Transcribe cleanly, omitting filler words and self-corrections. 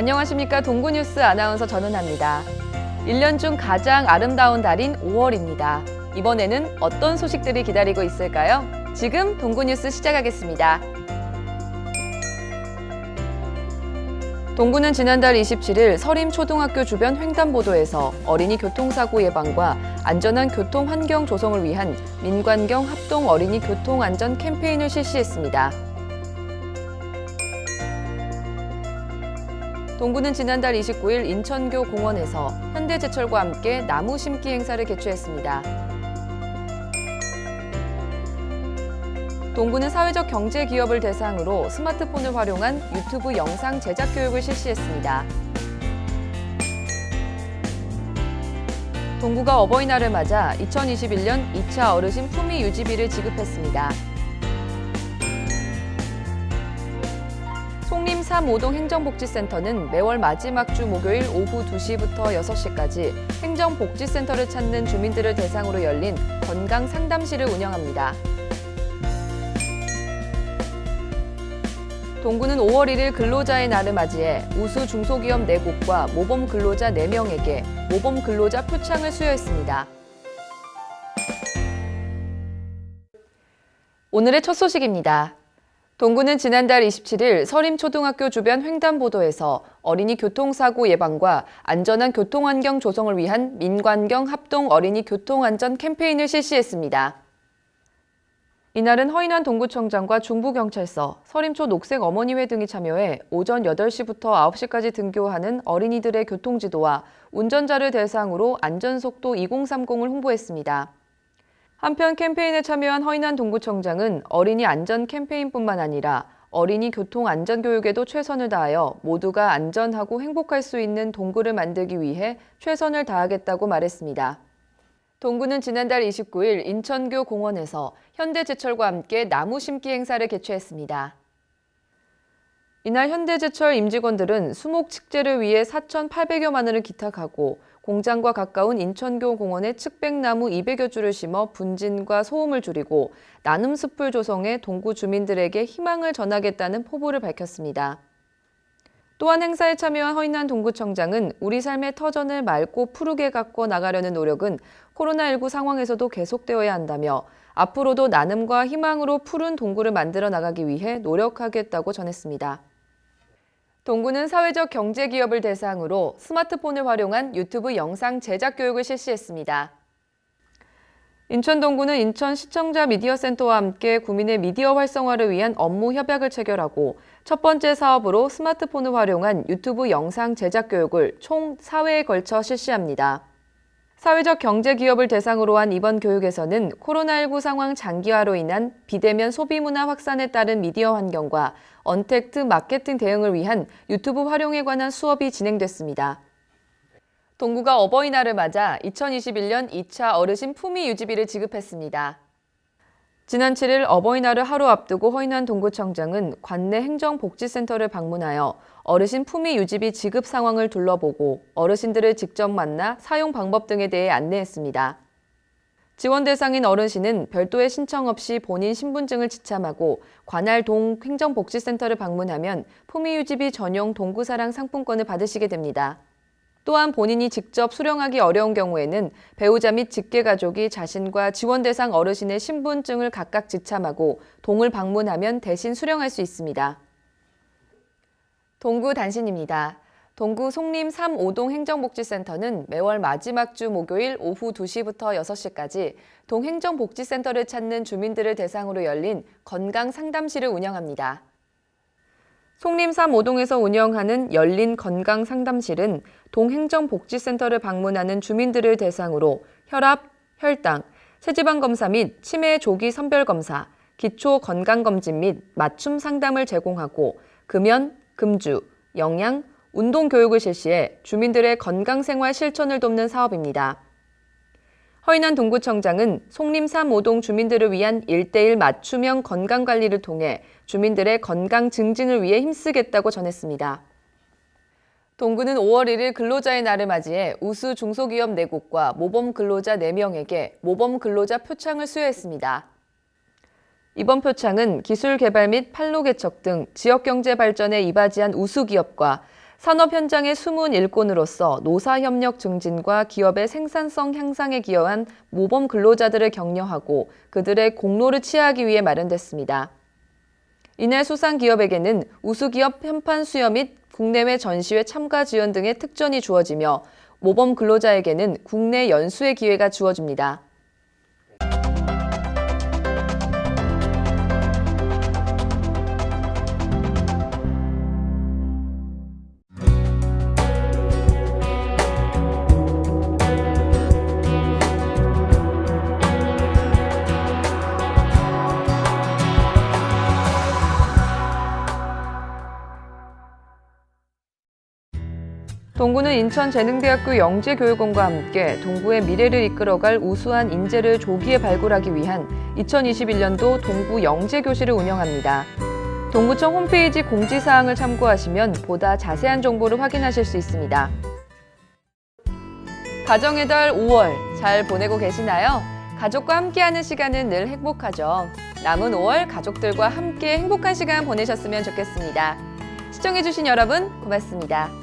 안녕하십니까. 동구뉴스 아나운서 전은아입니다. 1년 중 가장 아름다운 달인 5월입니다. 이번에는 어떤 소식들이 기다리고 있을까요? 지금 동구뉴스 시작하겠습니다. 동구는 지난달 27일 서림초등학교 주변 횡단보도에서 어린이 교통사고 예방과 안전한 교통 환경 조성을 위한 민관경 합동 어린이 교통안전 캠페인을 실시했습니다. 동구는 지난달 29일 인천교 공원에서 현대제철과 함께 나무 심기 행사를 개최했습니다. 동구는 사회적 경제 기업을 대상으로 스마트폰을 활용한 유튜브 영상 제작 교육을 실시했습니다. 동구가 어버이날을 맞아 2021년 2차 어르신 품위 유지비를 지급했습니다. 송림 3호동 행정복지센터는 매월 마지막 주 목요일 오후 2시부터 6시까지 행정복지센터를 찾는 주민들을 대상으로 열린 건강상담실을 운영합니다. 동구는 5월 1일 근로자의 날을 맞이해 우수 중소기업 4곳과 모범 근로자 4명에게 모범 근로자 표창을 수여했습니다. 오늘의 첫 소식입니다. 동구는 지난달 27일 서림초등학교 주변 횡단보도에서 어린이 교통사고 예방과 안전한 교통환경 조성을 위한 민관경 합동 어린이 교통안전 캠페인을 실시했습니다. 이날은 허인환 동구청장과 중부경찰서, 서림초 녹색어머니회 등이 참여해 오전 8시부터 9시까지 등교하는 어린이들의 교통지도와 운전자를 대상으로 안전속도 2030을 홍보했습니다. 한편 캠페인에 참여한 허인환 동구청장은 어린이 안전 캠페인뿐만 아니라 어린이 교통 안전교육에도 최선을 다하여 모두가 안전하고 행복할 수 있는 동구를 만들기 위해 최선을 다하겠다고 말했습니다. 동구는 지난달 29일 인천교 공원에서 현대제철과 함께 나무 심기 행사를 개최했습니다. 이날 현대제철 임직원들은 수목 축제를 위해 4,800여만 원을 기탁하고 공장과 가까운 인천교 공원에 측백나무 200여 주를 심어 분진과 소음을 줄이고 나눔숲을 조성해 동구 주민들에게 희망을 전하겠다는 포부를 밝혔습니다. 또한 행사에 참여한 허인환 동구청장은 우리 삶의 터전을 맑고 푸르게 가꿔 나가려는 노력은 코로나19 상황에서도 계속되어야 한다며 앞으로도 나눔과 희망으로 푸른 동구를 만들어 나가기 위해 노력하겠다고 전했습니다. 동구는 사회적 경제 기업을 대상으로 스마트폰을 활용한 유튜브 영상 제작 교육을 실시했습니다. 인천 동구는 인천 시청자 미디어센터와 함께 구민의 미디어 활성화를 위한 업무 협약을 체결하고 첫 번째 사업으로 스마트폰을 활용한 유튜브 영상 제작 교육을 총 4회에 걸쳐 실시합니다. 사회적 경제 기업을 대상으로 한 이번 교육에서는 코로나19 상황 장기화로 인한 비대면 소비 문화 확산에 따른 미디어 환경과 언택트 마케팅 대응을 위한 유튜브 활용에 관한 수업이 진행됐습니다. 동구가 어버이날을 맞아 2021년 2차 어르신 품위 유지비를 지급했습니다. 지난 7일 어버이날을 하루 앞두고 허인환 동구청장은 관내 행정복지센터를 방문하여 어르신 품위 유지비 지급 상황을 둘러보고 어르신들을 직접 만나 사용 방법 등에 대해 안내했습니다. 지원 대상인 어르신은 별도의 신청 없이 본인 신분증을 지참하고 관할 동 행정복지센터를 방문하면 품위 유지비 전용 동구사랑 상품권을 받으시게 됩니다. 또한 본인이 직접 수령하기 어려운 경우에는 배우자 및 직계가족이 자신과 지원 대상 어르신의 신분증을 각각 지참하고 동을 방문하면 대신 수령할 수 있습니다. 동구 단신입니다. 동구 송림 3호동 행정복지센터는 매월 마지막 주 목요일 오후 2시부터 6시까지 동 행정복지센터를 찾는 주민들을 대상으로 열린 건강상담실을 운영합니다. 송림 3호동에서 운영하는 열린 건강상담실은 동행정복지센터를 방문하는 주민들을 대상으로 혈압, 혈당, 체지방 검사 및 치매 조기 선별 검사, 기초 건강검진 및 맞춤 상담을 제공하고 금연, 금주, 영양, 운동 교육을 실시해 주민들의 건강생활 실천을 돕는 사업입니다. 허인환 동구청장은 송림 3호동 주민들을 위한 1:1 맞춤형 건강관리를 통해 주민들의 건강 증진을 위해 힘쓰겠다고 전했습니다. 동구는 5월 1일 근로자의 날을 맞이해 우수 중소기업 4곳과 모범 근로자 4명에게 모범 근로자 표창을 수여했습니다. 이번 표창은 기술 개발 및 판로 개척 등 지역경제 발전에 이바지한 우수 기업과 산업 현장의 숨은 일꾼으로서 노사협력 증진과 기업의 생산성 향상에 기여한 모범 근로자들을 격려하고 그들의 공로를 치하하기 위해 마련됐습니다. 이날 수상 기업에게는 우수기업 현판 수여 및 국내외 전시회 참가 지원 등의 특전이 주어지며 모범 근로자에게는 국내 연수의 기회가 주어집니다. 동구는 인천재능대학교 영재교육원과 함께 동구의 미래를 이끌어갈 우수한 인재를 조기에 발굴하기 위한 2021년도 동구 영재교실을 운영합니다. 동구청 홈페이지 공지사항을 참고하시면 보다 자세한 정보를 확인하실 수 있습니다. 가정의 달 5월 잘 보내고 계시나요? 가족과 함께하는 시간은 늘 행복하죠. 남은 5월 가족들과 함께 행복한 시간 보내셨으면 좋겠습니다. 시청해주신 여러분 고맙습니다.